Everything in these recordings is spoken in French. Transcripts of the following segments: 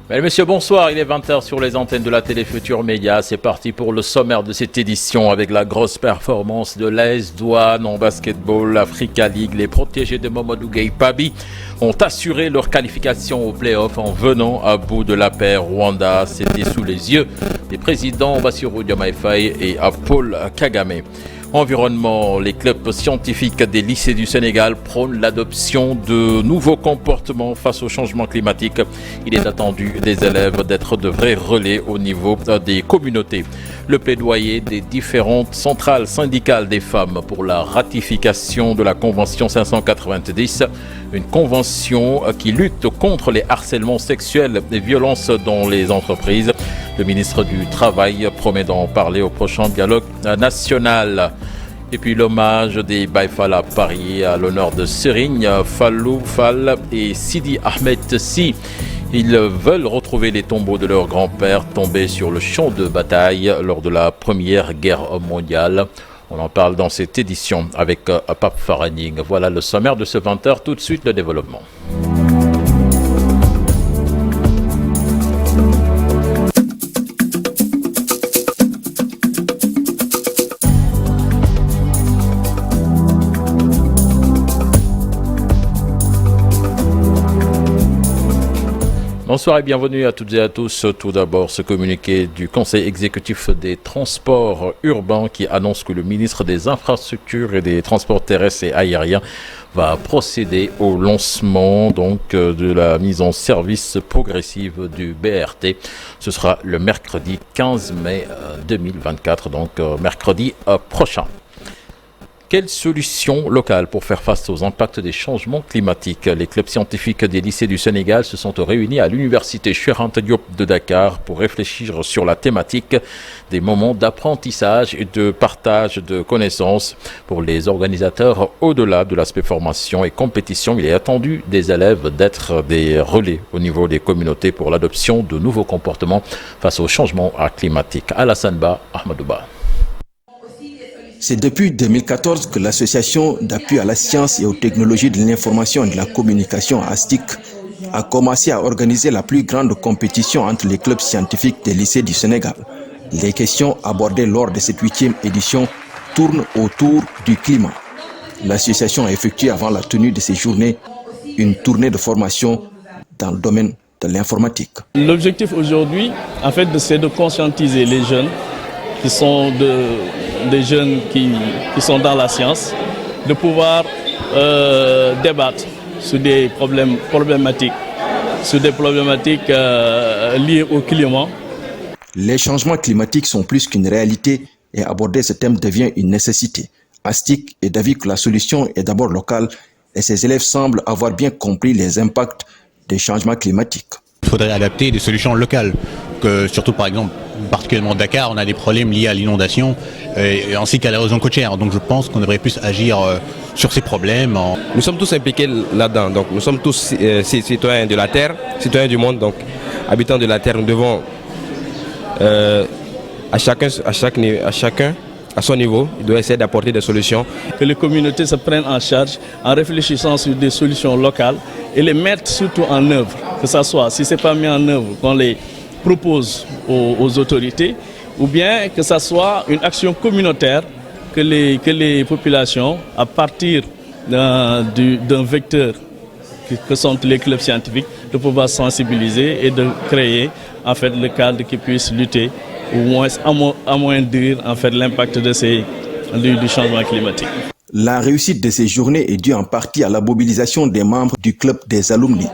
Mesdames et messieurs, bonsoir. Il est 20h sur les antennes de la télé Futur Média. C'est parti pour le sommaire de cette édition avec la grosse performance de l'AS Douanes en basketball, Africa League. Les protégés de Mamadou Gueye Pabi ont assuré leur qualification au play-off en venant à bout de la paire Rwanda. C'était sous les yeux des présidents Bassirou Diomaye Faye et Paul Kagame. Environnement, les clubs scientifiques des lycées du Sénégal prônent l'adoption de nouveaux comportements face au changement climatique. Il est attendu des élèves d'être de vrais relais au niveau des communautés. Le plaidoyer des différentes centrales syndicales des femmes pour la ratification de la Convention 590, une convention qui lutte contre les harcèlements sexuels et violences dans les entreprises. Le ministre du Travail promet d'en parler au prochain dialogue national. Et puis l'hommage des Baye Fall à Paris à l'honneur de Serigne Fallou Fall et Sidi Ahmed Sy. Ils veulent retrouver les tombeaux de leurs grands-pères tombés sur le champ de bataille lors de la Première Guerre mondiale. On en parle dans cette édition avec Pape Faraning. Voilà le sommaire de ce 20h. Tout de suite, le développement. Bonsoir et bienvenue à toutes et à tous. Tout d'abord, ce communiqué du Conseil exécutif des transports urbains qui annonce que le ministre des Infrastructures et des Transports terrestres et aériens va procéder au lancement de la mise en service progressive du BRT. Ce sera le mercredi 15 mai 2024, mercredi prochain. Quelle solution locale pour faire face aux impacts des changements climatiques? Les clubs scientifiques des lycées du Sénégal se sont réunis à l'université Cheikh Anta Diop de Dakar pour réfléchir sur la thématique des moments d'apprentissage et de partage de connaissances. Pour les organisateurs, au-delà de l'aspect formation et compétition, il est attendu des élèves d'être des relais au niveau des communautés pour l'adoption de nouveaux comportements face aux changements climatiques. Alassane Ba, Ahmadouba. C'est depuis 2014 que l'Association d'appui à la science et aux technologies de l'information et de la communication ASTIC a commencé à organiser la plus grande compétition entre les clubs scientifiques des lycées du Sénégal. Les questions abordées lors de cette 8e édition tournent autour du climat. L'association a effectué avant la tenue de ces journées une tournée de formation dans le domaine de l'informatique. L'objectif aujourd'hui, c'est de conscientiser les jeunes qui sont des jeunes qui sont dans la science, de pouvoir débattre sur des problématiques liées au climat. Les changements climatiques sont plus qu'une réalité et aborder ce thème devient une nécessité. ASTIC est d'avis que la solution est d'abord locale et ses élèves semblent avoir bien compris les impacts des changements climatiques. Il faudrait adapter des solutions locales, surtout par exemple, particulièrement Dakar, on a des problèmes liés à l'inondation ainsi qu'à l'érosion côtière. Donc je pense qu'on devrait plus agir sur ces problèmes. Nous sommes tous impliqués là-dedans, donc nous sommes tous citoyens de la Terre, citoyens du monde, donc habitants de la Terre. Nous devons à chacun à son niveau, il doit essayer d'apporter des solutions. Que les communautés se prennent en charge en réfléchissant sur des solutions locales et les mettre surtout en œuvre. Que ça soit, si ce n'est pas mis en œuvre, qu'on les propose aux autorités, ou bien que ça soit une action communautaire que les populations, à partir d'un vecteur que sont les clubs scientifiques, de pouvoir sensibiliser et de créer le cadre qui puisse lutter ou moins amoindrir l'impact du changement climatique. La réussite de ces journées est due en partie à la mobilisation des membres du club des alumni.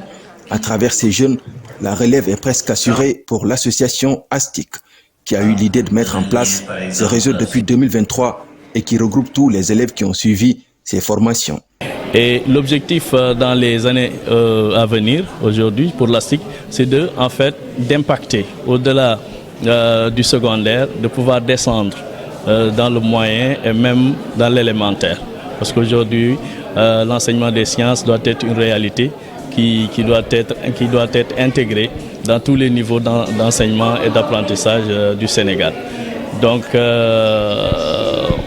À travers ces jeunes, la relève est presque assurée pour l'association ASTIC, qui a eu l'idée de mettre en place ce réseau depuis 2023 et qui regroupe tous les élèves qui ont suivi ces formations. Et l'objectif dans les années à venir, aujourd'hui, pour l'ASTIC, c'est d'impacter au-delà du secondaire, de pouvoir descendre dans le moyen et même dans l'élémentaire. Parce qu'aujourd'hui, l'enseignement des sciences doit être une réalité qui doit être intégrée dans tous les niveaux d'enseignement et d'apprentissage du Sénégal. Donc,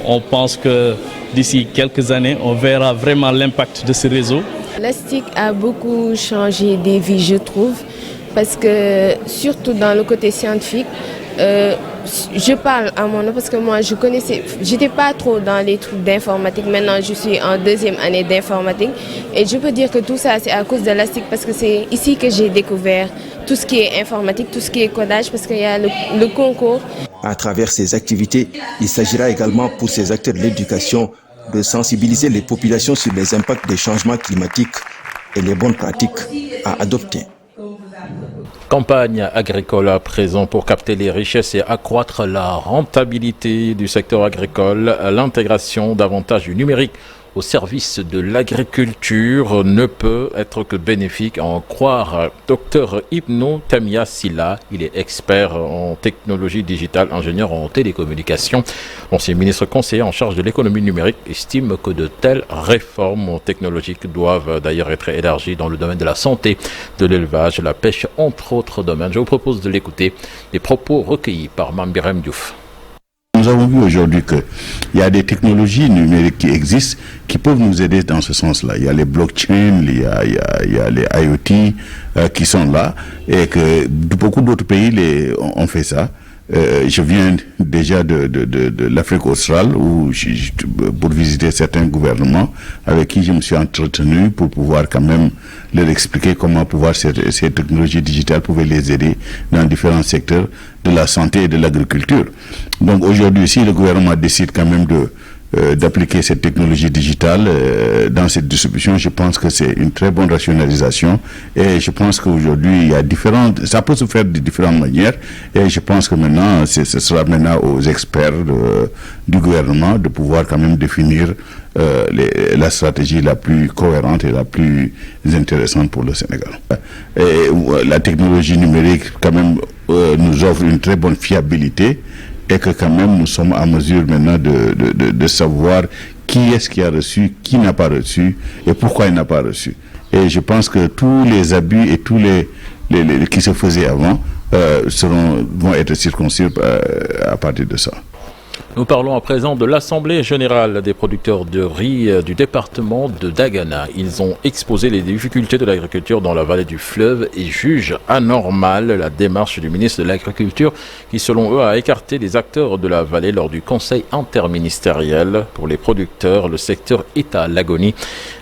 on pense que d'ici quelques années, on verra vraiment l'impact de ce réseau. L'ASTIC a beaucoup changé des vies, je trouve. parce que surtout dans le côté scientifique, je parle à mon nom parce que moi j'étais pas trop dans les trucs d'informatique. Maintenant je suis en 2e année d'informatique et je peux dire que tout ça c'est à cause de l'ASTIC parce que c'est ici que j'ai découvert tout ce qui est informatique, tout ce qui est codage parce qu'il y a le concours. À travers ces activités, il s'agira également pour ces acteurs de l'éducation de sensibiliser les populations sur les impacts des changements climatiques et les bonnes pratiques à adopter. Campagne agricole à présent pour capter les richesses et accroître la rentabilité du secteur agricole. L'intégration davantage du numérique au service de l'agriculture ne peut être que bénéfique, à en croire Dr Ibnou Temia Silla. Il est expert en technologie digitale, ingénieur en télécommunications. Ancien ministre conseiller en charge de l'économie numérique estime que de telles réformes technologiques doivent d'ailleurs être élargies dans le domaine de la santé, de l'élevage, la pêche, entre autres domaines. Je vous propose de l'écouter, les propos recueillis par Mambirem Diouf. Nous avons vu aujourd'hui qu'il y a des technologies numériques qui existent qui peuvent nous aider dans ce sens-là. Il y a les blockchains, il y a les IoT qui sont là et que beaucoup d'autres pays ont fait ça. Je viens déjà de l'Afrique australe pour visiter certains gouvernements avec qui je me suis entretenu pour pouvoir quand même leur expliquer comment ces technologies digitales pouvaient les aider dans différents secteurs de la santé et de l'agriculture. Donc aujourd'hui, si le gouvernement décide quand même d'appliquer cette technologie digitale dans cette distribution, je pense que c'est une très bonne rationalisation et je pense qu'aujourd'hui ça peut se faire de différentes manières et je pense que maintenant ce sera maintenant aux experts du gouvernement de pouvoir quand même définir la stratégie la plus cohérente et la plus intéressante pour le Sénégal. Et la technologie numérique quand même nous offre une très bonne fiabilité et que quand même nous sommes en mesure maintenant de savoir qui est-ce qui a reçu, qui n'a pas reçu et pourquoi il n'a pas reçu. Et je pense que tous les abus et tous les qui se faisaient avant vont être circonscrits à partir de ça. Nous parlons à présent de l'Assemblée générale des producteurs de riz du département de Dagana. Ils ont exposé les difficultés de l'agriculture dans la vallée du fleuve et jugent anormale la démarche du ministre de l'Agriculture qui, selon eux, a écarté les acteurs de la vallée lors du conseil interministériel. Pour les producteurs, le secteur est à l'agonie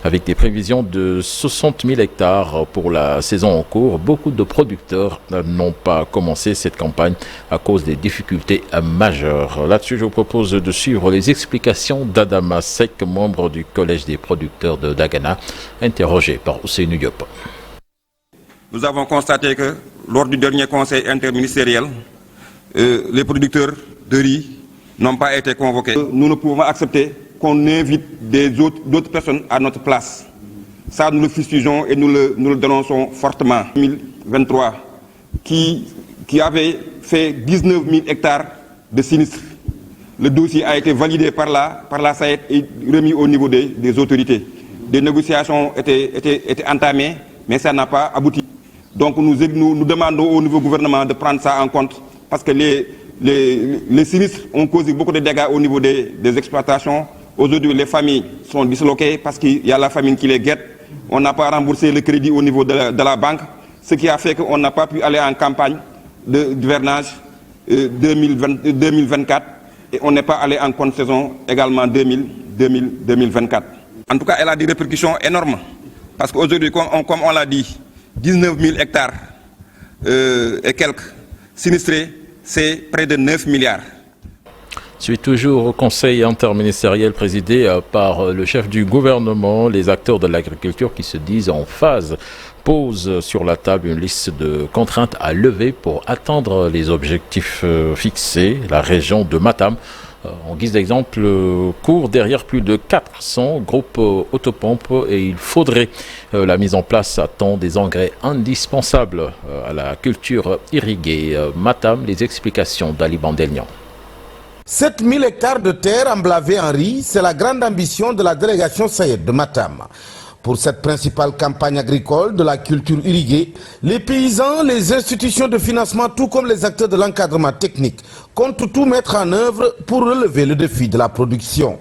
avec des prévisions de 60 000 hectares pour la saison en cours. Beaucoup de producteurs n'ont pas commencé cette campagne à cause des difficultés majeures. Là-dessus, je vous propose de suivre les explications d'Adama Sek, membre du Collège des producteurs de Dagana, interrogé par Ousseynou Diop. Nous avons constaté que lors du dernier conseil interministériel, les producteurs de riz n'ont pas été convoqués. Nous ne pouvons accepter qu'on invite d'autres personnes à notre place. Ça, nous le fustigeons et nous le dénonçons fortement. 2023, qui avait fait 19 000 hectares de sinistres. Le dossier a été validé par la SAED et remis au niveau des autorités. Des négociations étaient entamées, mais ça n'a pas abouti. Donc nous demandons au nouveau gouvernement de prendre ça en compte parce que les sinistres ont causé beaucoup de dégâts au niveau des exploitations. Aujourd'hui, les familles sont disloquées parce qu'il y a la famine qui les guette. On n'a pas remboursé le crédit au niveau de la banque, ce qui a fait qu'on n'a pas pu aller en campagne d'hivernage 2024 et on n'est pas allé en contre-saison également 2024. En tout cas, elle a des répercussions énormes parce qu'aujourd'hui, comme on l'a dit, 19 000 hectares et quelques sinistrés, c'est près de 9 milliards. Suite toujours au conseil interministériel présidé par le chef du gouvernement, les acteurs de l'agriculture qui se disent en phase posent sur la table une liste de contraintes à lever pour atteindre les objectifs fixés. La région de Matam, en guise d'exemple, court derrière plus de 400 groupes autopompes et il faudrait la mise en place à temps des engrais indispensables à la culture irriguée. Matam, les explications d'Ali Bandelnian. 7000 hectares de terre emblavés en riz, c'est la grande ambition de la délégation Sayed de Matam. Pour cette principale campagne agricole de la culture irriguée, les paysans, les institutions de financement, tout comme les acteurs de l'encadrement technique, comptent tout mettre en œuvre pour relever le défi de la production.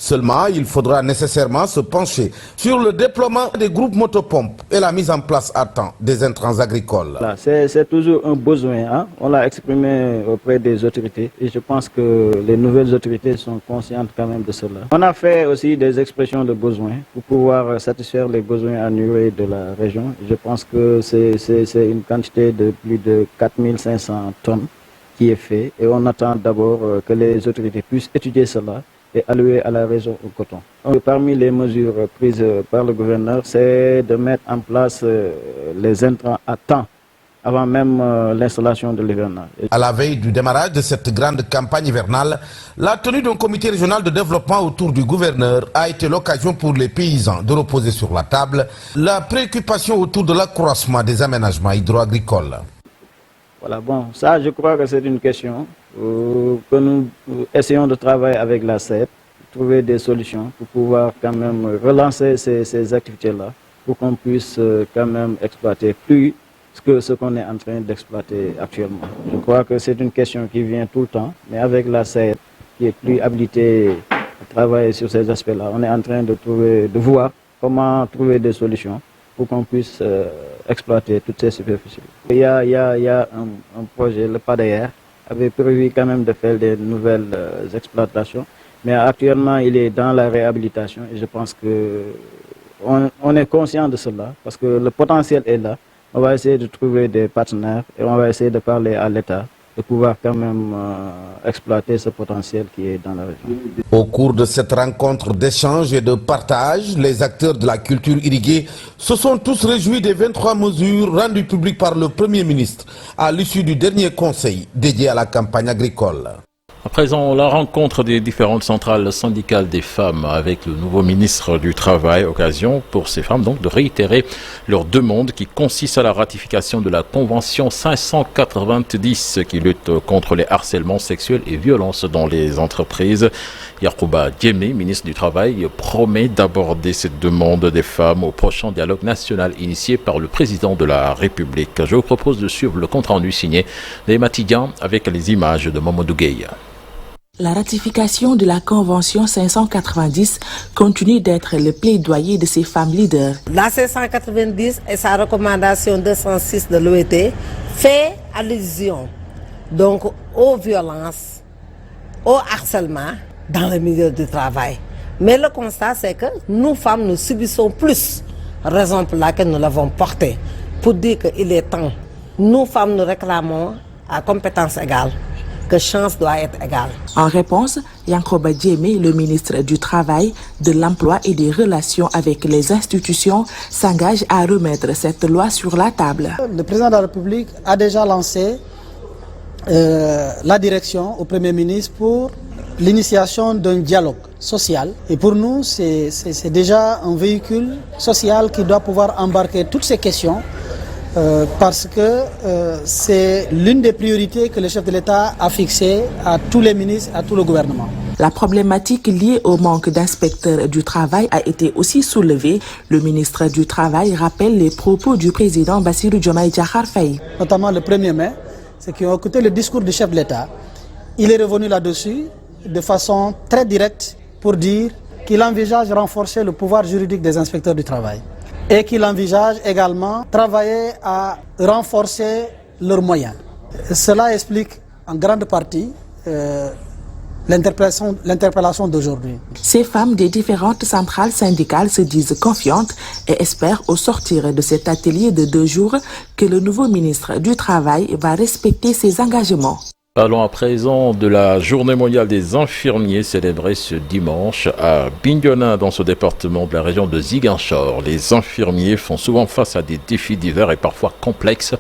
Seulement, il faudra nécessairement se pencher sur le déploiement des groupes motopompes et la mise en place à temps des intrants agricoles. C'est toujours un besoin, hein? On l'a exprimé auprès des autorités et je pense que les nouvelles autorités sont conscientes quand même de cela. On a fait aussi des expressions de besoins pour pouvoir satisfaire les besoins annuels de la région. Je pense que c'est une quantité de plus de 4500 tonnes qui est fait et on attend d'abord que les autorités puissent étudier cela et allouer à la région au coton. Parmi les mesures prises par le gouverneur, c'est de mettre en place les intrants à temps avant même l'installation de l'hivernage. À la veille du démarrage de cette grande campagne hivernale, la tenue d'un comité régional de développement autour du gouverneur a été l'occasion pour les paysans de reposer sur la table la préoccupation autour de l'accroissement des aménagements hydro-agricoles. Voilà, bon, ça je crois que c'est une question que nous essayons de travailler avec la CEP, trouver des solutions pour pouvoir quand même relancer ces activités-là, pour qu'on puisse quand même exploiter plus que ce qu'on est en train d'exploiter actuellement. Je crois que c'est une question qui vient tout le temps, mais avec la CEP qui est plus habilitée à travailler sur ces aspects-là, on est en train de voir comment trouver des solutions pour qu'on puisse exploiter toutes ces superficies. Il y a un projet, le PADER, avait prévu quand même de faire des nouvelles exploitations, mais actuellement il est dans la réhabilitation et je pense qu'on est conscient de cela parce que le potentiel est là. On va essayer de trouver des partenaires et on va essayer de parler à l'État de pouvoir quand même exploiter ce potentiel qui est dans la région. Au cours de cette rencontre d'échange et de partage, les acteurs de la culture irriguée se sont tous réjouis des 23 mesures rendues publiques par le Premier ministre à l'issue du dernier conseil dédié à la campagne agricole. À présent, la rencontre des différentes centrales syndicales des femmes avec le nouveau ministre du Travail, occasion pour ces femmes donc de réitérer leur demande qui consiste à la ratification de la Convention 590 qui lutte contre les harcèlements sexuels et violences dans les entreprises. Yacouba Diémé, ministre du Travail, promet d'aborder cette demande des femmes au prochain dialogue national initié par le président de la République. Je vous propose de suivre le compte-rendu signé des Matidiens avec les images de Mamadou Gueye. La ratification de la Convention 590 continue d'être le plaidoyer de ces femmes leaders. La 590 et sa recommandation 206 de l'OIT fait allusion donc aux violences, au harcèlement dans le milieu du travail. Mais le constat, c'est que nous femmes, nous subissons plus, raison pour laquelle nous l'avons porté, pour dire qu'il est temps. Nous femmes, nous réclamons à compétence égale, que chance doit être égale. En réponse, Yacouba Diémé, le ministre du Travail, de l'Emploi et des Relations avec les institutions, s'engage à remettre cette loi sur la table. Le président de la République a déjà lancé la direction au Premier ministre pour l'initiation d'un dialogue social. Et pour nous, c'est déjà un véhicule social qui doit pouvoir embarquer toutes ces questions parce que c'est l'une des priorités que le chef de l'État a fixées à tous les ministres, à tout le gouvernement. La problématique liée au manque d'inspecteurs du travail a été aussi soulevée. Le ministre du Travail rappelle les propos du président Bassirou Diomaye Diakhar Faye. Notamment le 1er mai, c'est qu'ils ont écouté le discours du chef de l'État. Il est revenu là-dessus de façon très directe pour dire qu'il envisage renforcer le pouvoir juridique des inspecteurs du travail et qu'il envisage également travailler à renforcer leurs moyens. Cela explique en grande partie l'interpellation d'aujourd'hui. Ces femmes des différentes centrales syndicales se disent confiantes et espèrent au sortir de cet atelier de 2 jours que le nouveau ministre du Travail va respecter ses engagements. Parlons à présent de la Journée mondiale des infirmiers célébrée ce dimanche à Bignona dans ce département de la région de Ziguinchor. Les infirmiers font souvent face à des défis divers et parfois complexes.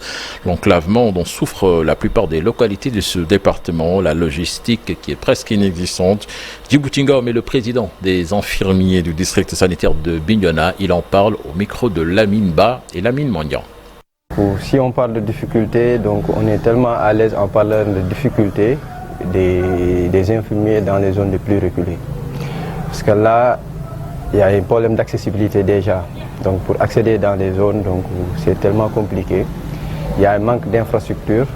L'enclavement dont souffrent la plupart des localités de ce département, la logistique qui est presque inexistante. Djiboutingom est le président des infirmiers du district sanitaire de Bignona. Il en parle au micro de Lamine Ba et Lamine Mandian. Si on parle de difficultés, donc on est tellement à l'aise en parlant de difficultés des infirmiers dans les zones les plus reculées. Parce que là, il y a un problème d'accessibilité déjà. Donc pour accéder dans les zones, donc c'est tellement compliqué. Il y a un manque d'infrastructures,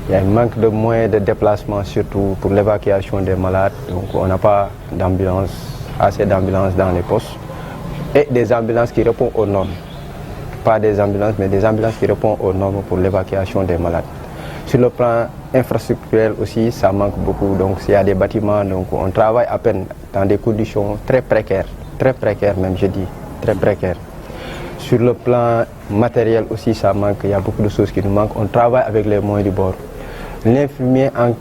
il y a un manque de moyens de déplacement, surtout pour l'évacuation des malades. Donc on n'a pas d'ambulance assez d'ambulances dans les postes et des ambulances qui répondent aux normes. Pas des ambulances, mais des ambulances qui répondent aux normes pour l'évacuation des malades. Sur le plan infrastructurel aussi, ça manque beaucoup. Donc s'il y a des bâtiments, donc on travaille à peine dans des conditions très précaires même, je dis, très précaires. Sur le plan matériel aussi, ça manque, il y a beaucoup de choses qui nous manquent. On travaille avec les moyens du bord. L'infirmier, en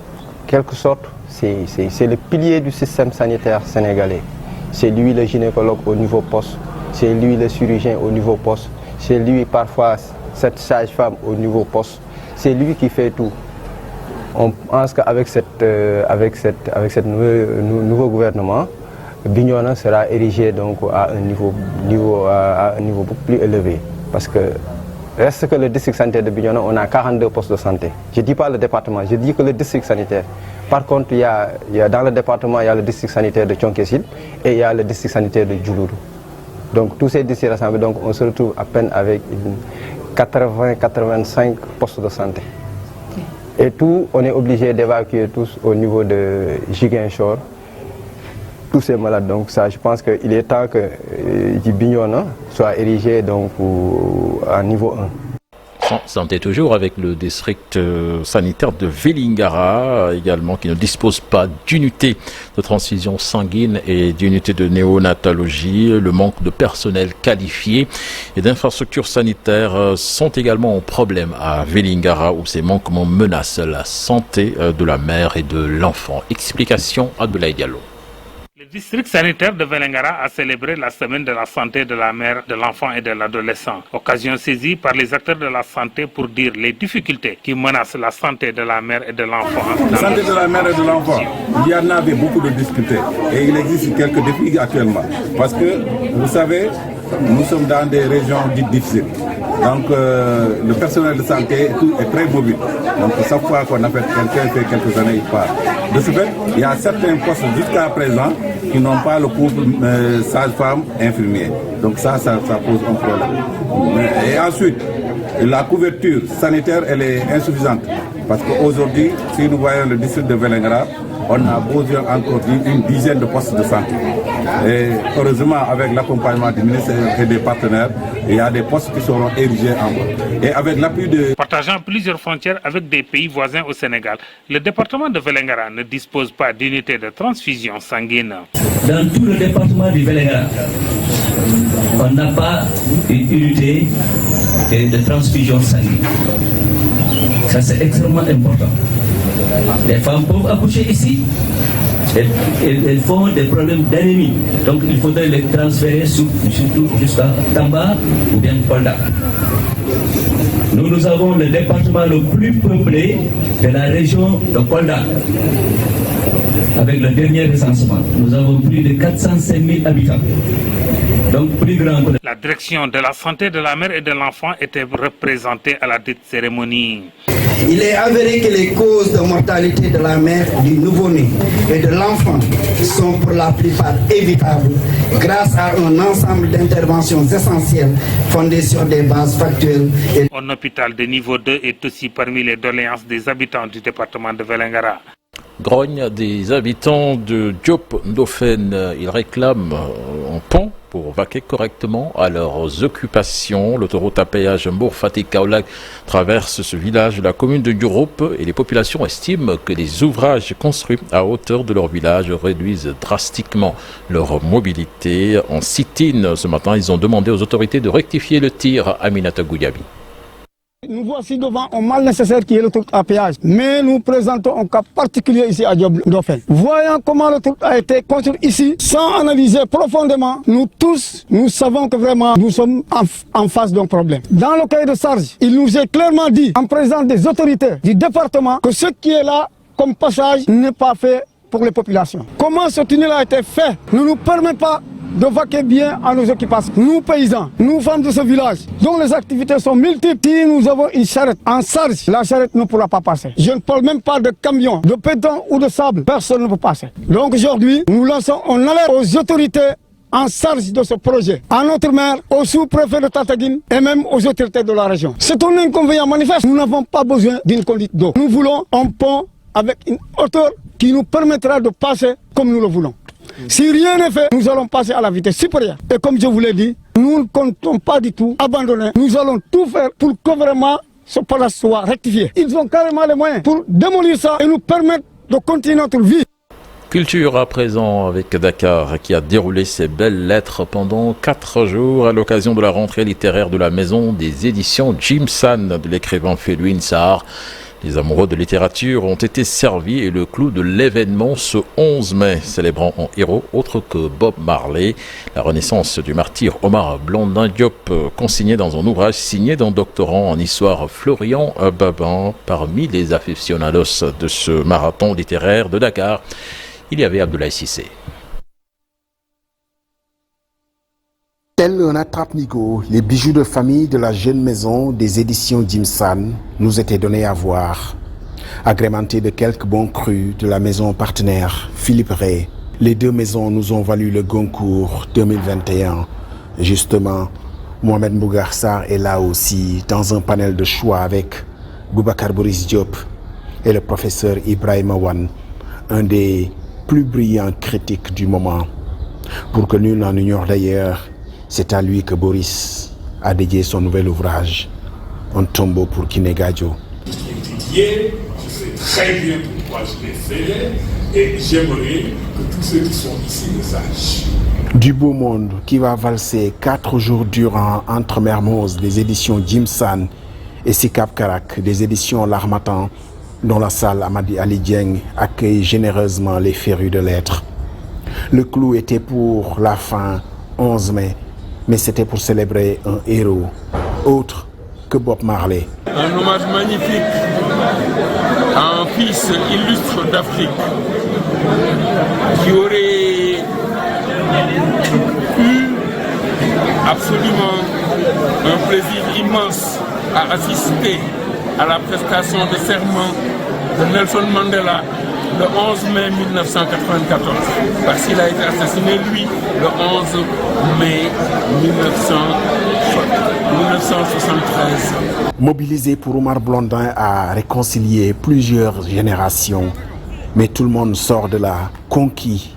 quelque sorte, c'est le pilier du système sanitaire sénégalais. C'est lui le gynécologue au niveau poste, c'est lui le chirurgien au niveau poste, c'est lui parfois cette sage-femme au niveau poste. C'est lui qui fait tout. On pense qu'avec ce nouveau gouvernement, Bignona sera érigé donc à un niveau beaucoup plus élevé. Parce que reste que le district sanitaire de Bignona, on a 42 postes de santé. Je ne dis pas le département, je dis que le district sanitaire. Par contre, dans le département, il y a le district sanitaire de Thionkesil et il y a le district sanitaire de Djoulourou. Donc tous ces districts rassemblés, donc, on se retrouve à peine avec 80-85 postes de santé. Et tout, on est obligé d'évacuer tous au niveau de Ziguinchor, tous ces malades. Donc ça, je pense qu'il est temps que Bignona soit érigé donc, à niveau 1. Santé toujours avec le district sanitaire de Vélingara également qui ne dispose pas d'unité de transfusion sanguine et d'unité de néonatologie. Le manque de personnel qualifié et d'infrastructures sanitaires sont également un problème à Vélingara où ces manquements menacent la santé de la mère et de l'enfant. Explication Abdoulaye Diallo. Le district sanitaire de Vélingara a célébré la semaine de la santé de la mère, de l'enfant et de l'adolescent. Occasion saisie par les acteurs de la santé pour dire les difficultés qui menacent la santé de la mère et de l'enfant. La santé de la mère et de l'enfant, il y en avait beaucoup de difficultés et il existe quelques défis actuellement. Parce que, vous savez, nous sommes dans des régions dites difficiles. Donc le personnel de santé est très mobile. Donc chaque fois qu'on appelle quelqu'un, fait quelques années, il part. De ce fait, il y a certains postes jusqu'à présent qui n'ont pas le couple sage-femme infirmier. Donc ça pose un problème. Et ensuite, la couverture sanitaire, elle est insuffisante. Parce qu'aujourd'hui, si nous voyons le district de Vélingara, on a besoin encore d'une dizaine de postes de santé. Et heureusement, avec l'accompagnement du ministère et des partenaires, il y a des postes qui seront érigés en bas. Et avec l'appui de... Partageant plusieurs frontières avec des pays voisins au Sénégal, le département de Vélingara ne dispose pas d'unité de transfusion sanguine. Dans tout le département du Vélingara, on n'a pas une unité de transfusion sanguine. Ça, c'est extrêmement important. Les femmes peuvent accoucher ici, elles font des problèmes d'anémie. Donc il faudrait les transférer surtout jusqu'à Tamba ou bien Kolda. Nous avons le département le plus peuplé de la région de Kolda. Avec le dernier recensement, nous avons plus de 405 000 habitants. Donc plus grand que... La direction de la santé de la mère et de l'enfant était représentée à la dite cérémonie. Il est avéré que les causes de mortalité de la mère, du nouveau-né et de l'enfant sont pour la plupart évitables grâce à un ensemble d'interventions essentielles fondées sur des bases factuelles. Un hôpital de niveau 2 est aussi parmi les doléances des habitants du département de Vélingara. Grogne des habitants de Diop Ndofène, ils réclament un pont pour vaquer correctement à leurs occupations. L'autoroute à péage Mbour-Fatick-Kaolack traverse ce village de la commune de Diouroup et les populations estiment que les ouvrages construits à hauteur de leur village réduisent drastiquement leur mobilité. En sit-in ce matin, ils ont demandé aux autorités de rectifier le tir. Aminata Gouyabi. Nous voici devant un mal nécessaire qui est l'autoroute à péage. Mais nous présentons un cas particulier ici à Diop Ndofène. Voyant comment l'autoroute a été construite ici, sans analyser profondément, nous tous, nous savons que vraiment nous sommes en face d'un problème. Dans le cahier de charge, il nous est clairement dit, en présence des autorités du département, que ce qui est là comme passage n'est pas fait pour les populations. Comment ce tunnel a été fait ne nous permet pas de vaquer bien à nos occupations. Nous paysans, nous femmes de ce village, dont les activités sont multiples, si nous avons une charrette en charge, la charrette ne pourra pas passer. Je ne parle même pas de camions, de béton ou de sable, personne ne peut passer. Donc aujourd'hui, nous lançons un alerte aux autorités en charge de ce projet, à notre maire, au sous-préfet de Tataguine et même aux autorités de la région. C'est un inconvénient manifeste. Nous n'avons pas besoin d'une conduite d'eau. Nous voulons un pont avec une hauteur qui nous permettra de passer comme nous le voulons. Si rien n'est fait, nous allons passer à la vitesse supérieure. Et comme je vous l'ai dit, nous ne comptons pas du tout abandonner. Nous allons tout faire pour que vraiment ce palace soit rectifié. Ils ont carrément les moyens pour démolir ça et nous permettre de continuer notre vie. Culture à présent avec Dakar qui a déroulé ses belles lettres pendant 4 jours à l'occasion de la rentrée littéraire de la maison des éditions Jimsan de l'écrivain Felwine Sarr. Les amoureux de littérature ont été servis et le clou de l'événement ce 11 mai, célébrant en héros autre que Bob Marley, la renaissance du martyr Omar Blondin Diop, consigné dans un ouvrage signé d'un doctorant en histoire Florian Babin. Parmi les aficionados de ce marathon littéraire de Dakar, il y avait Abdoulaye Cissé. Tel un attrape-nigo, les bijoux de famille de la jeune maison des éditions Jimsan nous étaient donnés à voir. Agrémentés de quelques bons crus de la maison partenaire Philippe Ray, les deux maisons nous ont valu le Goncourt 2021. Justement, Mohamed Mbougar Sarr est là aussi dans un panel de choix avec Boubacar Boris Diop et le professeur Ibrahima Wane, un des plus brillants critiques du moment. Pour que nul n'en ignore d'ailleurs, c'est à lui que Boris a dédié son nouvel ouvrage, Un tombeau pour Kiné Gadjo. Je sais très bien pourquoi je l'ai fait et j'aimerais que tous ceux qui sont ici le sachent. Du beau monde qui va valser 4 jours durant entre Mermoz des éditions Jimsan et Sikap Karak des éditions L'Harmattan, dont la salle Amadi Ali Dieng accueille généreusement les férus de lettres. Le clou était pour la fin 11 mai, mais c'était pour célébrer un héros, autre que Bob Marley. Un hommage magnifique à un fils illustre d'Afrique qui aurait eu absolument un plaisir immense à assister à la prestation de serment de Nelson Mandela le 11 mai 1994, parce qu'il a été assassiné, lui, le 11 mai 1973. Mobilisé pour Omar Blondin à réconcilier plusieurs générations, mais tout le monde sort de là conquis,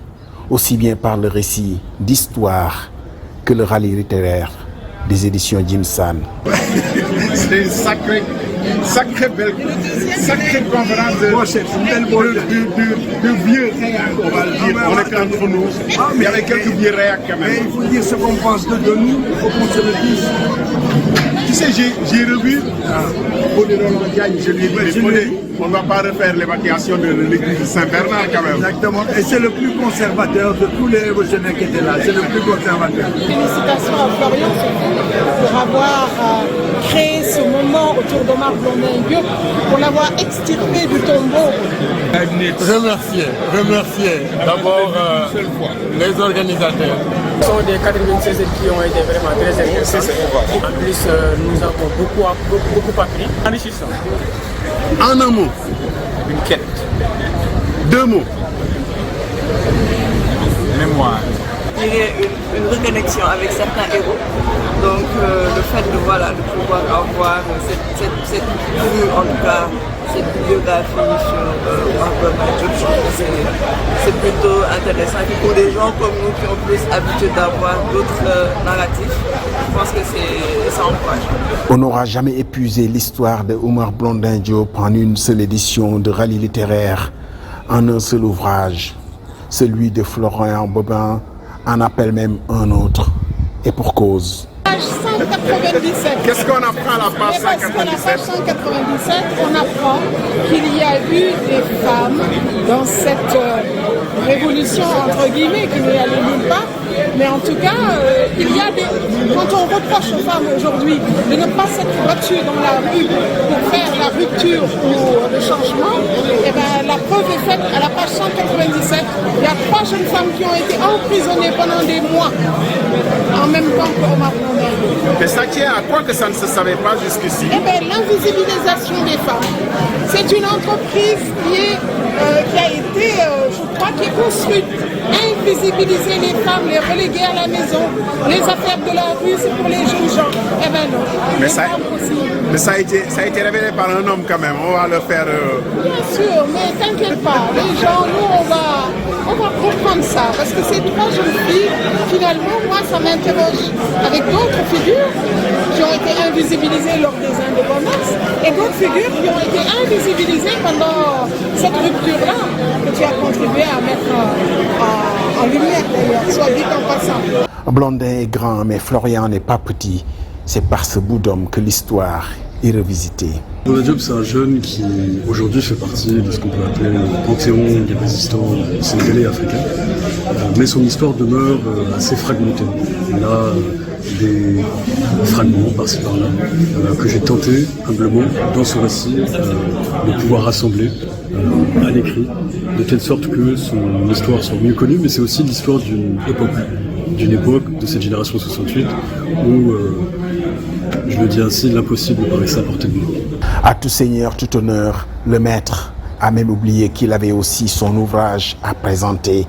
aussi bien par le récit d'histoire que le rallye littéraire des éditions Jimsan. C'est une sacrée conférence de vieux réacs, on va le dire. On est entre nous. Il y avait quelques vieux réacs quand même. Mais il faut dire ce qu'on pense de nous, il faut qu'on se le dise. Tu sais, j'ai revu je lui ai dit, on ne va pas refaire l'évacuation de l'église de Saint-Bernard quand même. Exactement, et c'est le plus conservateur de tous les révolutionnaires qui étaient là, c'est le plus conservateur. Félicitations à Florian pour avoir créé ce moment autour d'Omar Blondin Diop, pour l'avoir extirpé du tombeau. Remercier d'abord les organisateurs. Ce sont des 96 qui ont été vraiment très intéressants. En plus, nous avons beaucoup appris. Enrichissant. En un mot. Une quête. 2 mots. Mémoire. Je dirais une reconnexion avec certains héros. Donc le fait de pouvoir avoir cette vue, en tout cas, cette biographie sur Margot, c'est plutôt intéressant. Et pour des gens comme nous qui ont plus l'habitude d'avoir d'autres narratifs, je pense que ça encourage. On n'aura jamais épuisé l'histoire de Omar Blondin Diop en une seule édition de rallye littéraire, en un seul ouvrage. Celui de Florian Babin en appelle même un autre, et pour cause. Page 197. Qu'est-ce qu'on apprend à la page 197? À la page 197, on apprend qu'il y a eu des femmes dans cette révolution, entre guillemets, qui n'est allée nulle part. Mais en tout cas, il y a des... Quand on reproche aux femmes aujourd'hui de ne pas s'être battues dans la rue pour faire la rupture ou le changement, et bien, la preuve est faite à la page 197. Il y a 3 jeunes femmes qui ont été emprisonnées pendant des mois, en même temps qu'Omar Blondin. Mais ça tient à quoi que ça ne se savait pas jusqu'ici? Eh bien, l'invisibilisation des femmes. C'est une entreprise qui a été, je crois, qui est construite. Invisibiliser les femmes, les reléguer à la maison, les affaires de la rue, c'est pour les jeunes gens. Eh bien non. Mais ça a été révélé par un homme quand même, on va le faire... Bien sûr, mais t'inquiète pas, les gens, nous on va on va reprendre ça, parce que ces trois jeunes filles, finalement, moi, ça m'interroge avec d'autres figures qui ont été invisibilisées lors des indépendances et d'autres figures qui ont été invisibilisées pendant cette rupture-là que tu as contribué à mettre en lumière, d'ailleurs, soit dit en passant. Blondin est grand, mais Florian n'est pas petit. C'est par ce bout d'homme que l'histoire est revisitée. Blondin Diop, c'est un jeune qui aujourd'hui fait partie de ce qu'on peut appeler le panthéon des résistants sénégalais et africains. Mais son histoire demeure assez fragmentée. Il a des fragments par-ci par-là que j'ai tenté humblement dans ce récit de pouvoir rassembler à l'écrit, de telle sorte que son histoire soit mieux connue, mais c'est aussi l'histoire d'une époque de cette génération 68 où, je le dis ainsi, l'impossible paraissait à portée de main. À tout seigneur, tout honneur, le maître a même oublié qu'il avait aussi son ouvrage à présenter.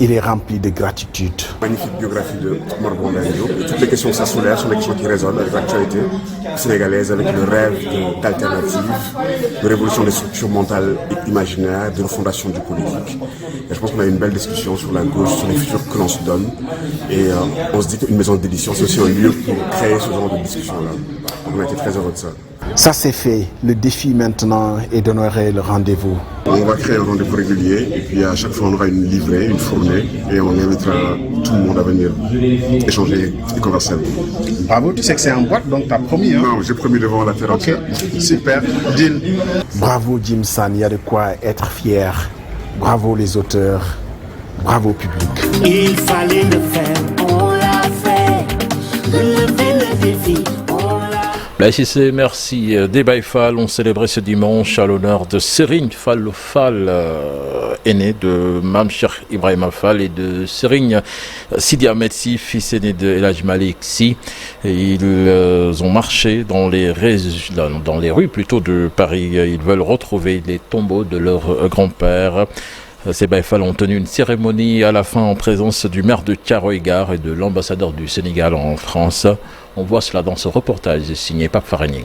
Il est rempli de gratitude. Magnifique biographie de Omar Blondin Diop. Toutes les questions que ça soulève sont des questions qui résonnent avec l'actualité sénégalaise, avec le rêve d'alternative, de révolution des structures mentales et imaginaires, de refondation du politique. Et je pense qu'on a eu une belle discussion sur la gauche, sur les futurs que l'on se donne. Et on se dit qu'une maison d'édition, c'est aussi un lieu pour créer ce genre de discussion-là. Donc on a été très heureux de ça. Ça c'est fait. Le défi maintenant est d'honorer le rendez-vous. On va créer un rendez-vous régulier et puis à chaque fois on aura une livrée, une fournée et on invitera tout le monde à venir échanger et converser. Bravo, tu sais que c'est en boîte donc tu as promis. Hein? Non, j'ai promis devant la terre entière. Super, deal. Bravo Jim San, il y a de quoi être fier. Bravo les auteurs, bravo public. Il fallait le faire, on l'a fait, relever le défi. La SIC, merci. Des Baye Fall ont célébré ce dimanche à l'honneur de Serigne Fallou Fall, aîné de Mame Cheikh Ibrahima Fall et de Serigne Sidi Ahmed Sy, fils aîné de El Hadj Malick Sy. Ils ont marché dans les rues plutôt de Paris. Ils veulent retrouver les tombeaux de leur grand-père. Ces Baye Fall ont tenu une cérémonie à la fin en présence du maire de Thiaroye-Gare et de l'ambassadeur du Sénégal en France. On voit cela dans ce reportage signé Pape Faraning.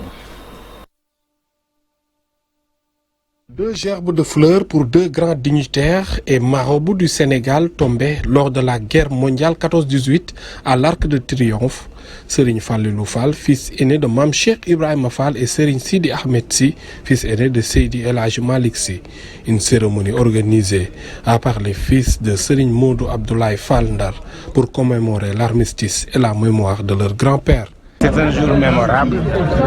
2 gerbes de fleurs pour 2 grands dignitaires et marabouts du Sénégal tombés lors de la guerre mondiale 14-18 à l'Arc de Triomphe. Serigne Fallou Fall, fils aîné de Mame Cheikh Ibrahima Fall et Serigne Sidi Ahmed Sy, fils aîné de Seydi El Hadj Malick Sy. Une cérémonie organisée par les fils de Serigne Modou Abdoulaye Fall Ndar pour commémorer l'armistice et la mémoire de leur grand-père. C'est un jour mémorable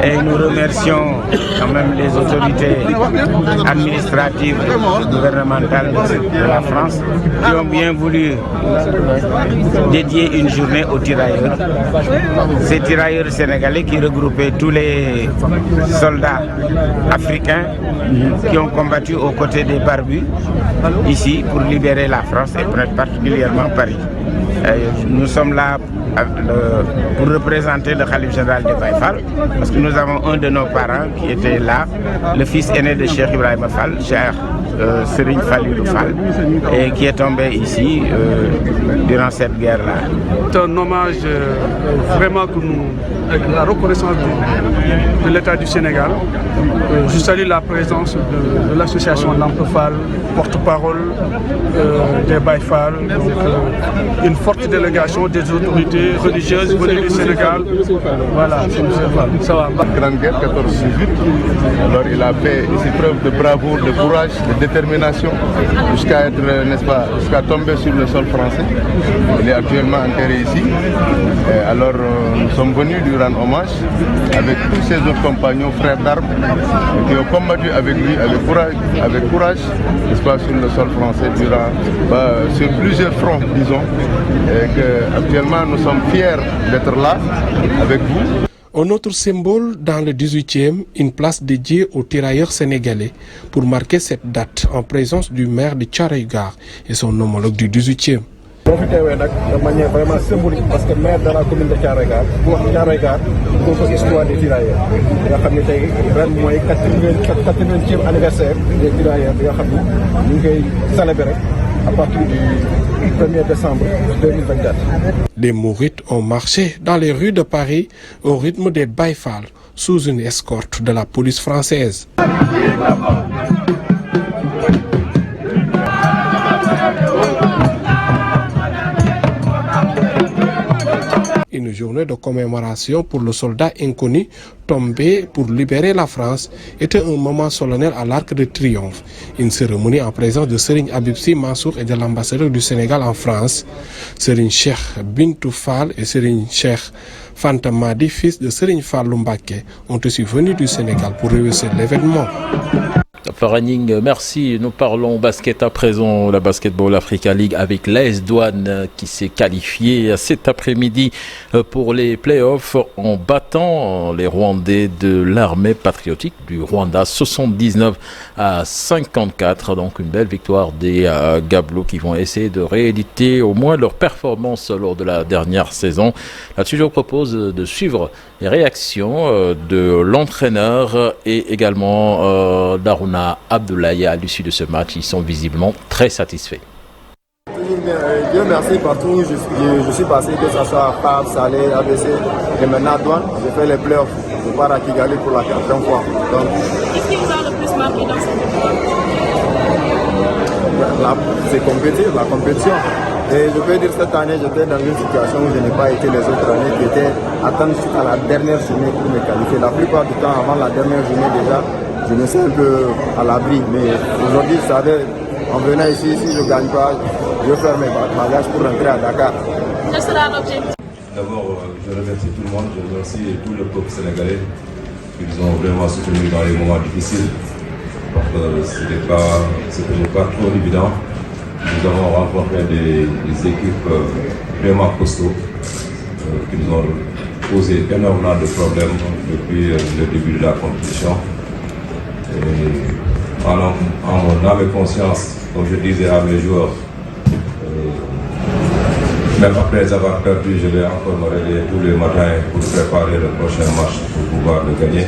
et nous remercions quand même les autorités administratives et gouvernementales de la France qui ont bien voulu dédier une journée aux tirailleurs. Ces tirailleurs sénégalais qui regroupaient tous les soldats africains qui ont combattu aux côtés des barbus ici pour libérer la France et particulièrement Paris. Nous sommes là pour représenter le Khalife général de Baye Fall, parce que nous avons un de nos parents qui était là, le fils aîné de Cheikh Ibrahima Fall, Cheikh Serigne Fallou Fall, et qui est tombé ici durant cette guerre-là. C'est un hommage vraiment que nous, avec la reconnaissance de l'État du Sénégal. Je salue la présence de l'association Lamp Fall, porte-parole des Baye Fall, une forte délégation des autorités religieuses venues du Sénégal. Voilà, ça va. La Grande Guerre 14-18, alors il a fait ici preuve de bravoure, de courage, de détermination, jusqu'à être, n'est-ce pas, jusqu'à tomber sur le sol français. Il est actuellement enterré ici. Alors nous sommes venus lui rendre hommage avec tous ses autres compagnons, frères d'armes, qui ont combattu avec lui, avec courage, n'est-ce pas, sur le sol français sur plusieurs fronts, disons, et qu'actuellement nous sommes fiers d'être là avec vous. Un autre symbole dans le 18e, une place dédiée aux tirailleurs sénégalais pour marquer cette date en présence du maire de Thiaroye-Gare et son homologue du 18e. De manière vraiment symbolique parce que maire de la commune de Thiaroye-Gare bu wax Thiaroye-Gare bu ko histoire des tirailleurs nga xam ne tey ren mooy 80e anniversaire des tirailleurs bi nga xam ne ñu ngi koy célébrer à partir du 1er décembre 2024. Les Mourides ont marché dans les rues de Paris au rythme des Baye Fall sous une escorte de la police française. journée de commémoration pour le soldat inconnu tombé pour libérer la France était un moment solennel à l'Arc de Triomphe. Une cérémonie en présence de Serigne Habib Sy Mansour et de l'ambassadeur du Sénégal en France, Serigne Cheikh Bintou Fall et Serigne Cheikh Fanta Madi, fils de Serigne Fallou Mbacké, ont aussi venu du Sénégal pour réussir l'événement. Faraning, merci. Nous parlons basket à présent, la Basketball Africa League avec l'AS Douane qui s'est qualifié cet après-midi pour les playoffs en battant les Rwandais de l'armée patriotique du Rwanda 79-54. Donc une belle victoire des Gabelous qui vont essayer de rééditer au moins leur performance lors de la dernière saison. Là-dessus, je vous propose de suivre les réactions de l'entraîneur et également d'Aruna Abdoulaye à l'issue de ce match. Ils sont visiblement très satisfaits. Dieu merci, partout je suis passé, que ce soit PAP, Salé, ABC et maintenant Douane, j'ai fait les playoffs. Je pars à Kigali pour la 4e fois. Qu'est-ce qui vous a le plus marqué dans cette épreuve? C'est compétitif, la compétition. Et je peux dire cette année, j'étais dans une situation où je n'ai pas été les autres années, qui étaient attendre jusqu'à la dernière journée pour me qualifier. La plupart du temps, avant la dernière journée déjà, je me sens un peu à l'abri. Mais aujourd'hui, je savais, en venant ici, si je ne gagne pas, je vais faire mes bagages pour rentrer à Dakar. Quel sera l'objectif? D'abord, je remercie tout le monde, je remercie tout le peuple sénégalais qui nous ont vraiment soutenus dans les moments difficiles. Parce que ce n'est pas trop évident. Nous avons rencontré des équipes vraiment costauds qui nous ont posé énormément de problèmes depuis le début de la compétition. Et en mon âme et conscience, comme je disais à mes joueurs, même après avoir perdu, je vais encore me réveiller tous les matins pour préparer le prochain match pour pouvoir le gagner.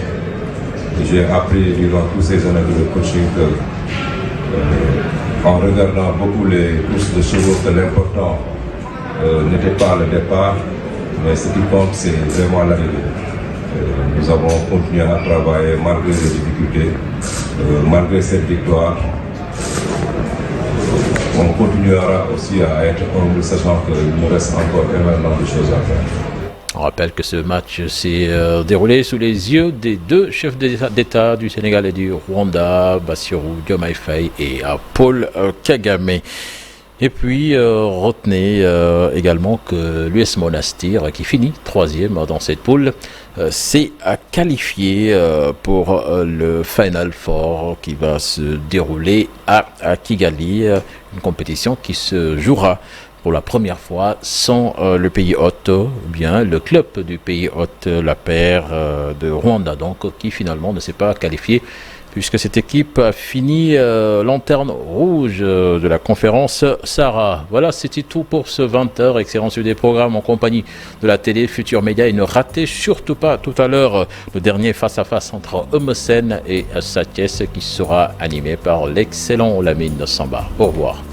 J'ai appris durant toutes ces années de coaching que en regardant beaucoup les courses de chevaux, que l'important n'était pas le départ, mais ce qui compte, c'est vraiment l'arrivée. Nous avons continué à travailler malgré les difficultés, malgré cette victoire. On continuera aussi à être humble, sachant qu'il nous reste encore énormément de choses à faire. On rappelle que ce match s'est déroulé sous les yeux des deux chefs d'État du Sénégal et du Rwanda, Bassirou Diomaye Faye et Paul Kagame. Et puis retenez également que l'US Monastir, qui finit 3e dans cette poule, s'est qualifié pour le Final Four qui va se dérouler à Kigali, une compétition qui se jouera pour la première fois sans le pays hôte, bien le club du pays hôte, la paire de Rwanda, donc qui finalement ne s'est pas qualifié puisque cette équipe a fini lanterne rouge de la conférence Sahara. Voilà, c'était tout pour ce 20h. Excellent suivi des programmes en compagnie de la télé Futur Média. Et ne ratez surtout pas tout à l'heure le dernier face-à-face entre Eumeu Sène et Sathiès qui sera animé par l'excellent Lamine Samba. Au revoir.